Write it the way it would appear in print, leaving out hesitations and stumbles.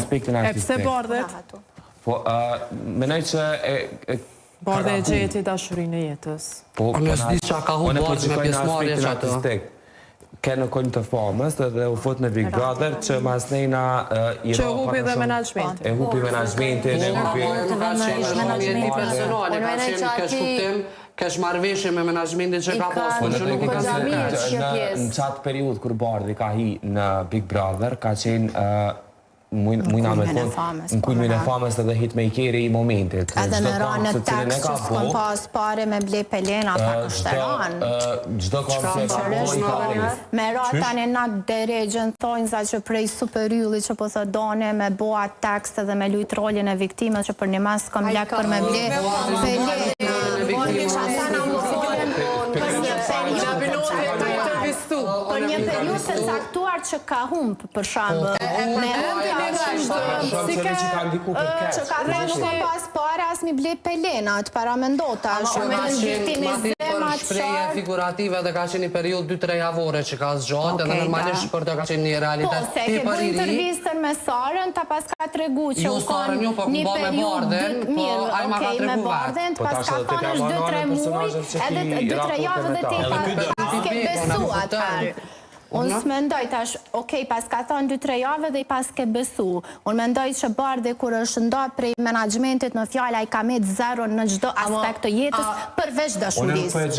aspektin artistik. E pse bardhet? Po, menoj që Bardhe e gjeti dashurinë e jetës. Po, nësë di që ka hu bardhe me pjesmarrje që ato. Ke në konjë të famës dhe u fut në Big Brother që mas nejna që hupi dhe menajshmentin. E hupi menajshmentin, e hupi... Nuk ka qenë menajshmenti personale, ka qenë kesh kuptim, kesh marrëveshje me menajshmentin që ka pasur, që nuk i ka qenë. Në qatë periud kër Bardhi ka hi në Big Brother, ka qenë mujna me konë në kujmën e famës dhe hit me i keri i momentit. Edhe në ranë në tekst që s'kon pas pare me ble Pelena, ta kështeran. Gjdo kam se ka i kari. Me ra tani na deregjën thonjë za që prej superylli që po thë done me boa tekst dhe me lujt rolin e viktimës që për një mas kom lek për me ble Pelena. Për një periud të caktuar që ka humpë, për shambë. Që ka thonë nuk ka pas pare as mi ble Pelena, të paramendota. Ma thirë shpreje figurative dhe ka qenë një periud 2-3 javore që ka zgjatë edhe normalisht për të ka qenë një realitet. Po, se ke bu intervistën me Sarën, ta pas ka të regu që u konë një periud mirë, okej, me Bardhen, të pas ka thonë është 2-3 muj, edhe 2-3 javë dhe ti pas ke besu atëherë. Unë s'mendoj tash, okej, pas ka thonë 2-3 javë dhe i pas ke besu. Unë mendoj që Bardhe kur është nda prej menaxhmentit në fjalla i ka met zero në gjdo aspekt të jetës përveç dashurisë.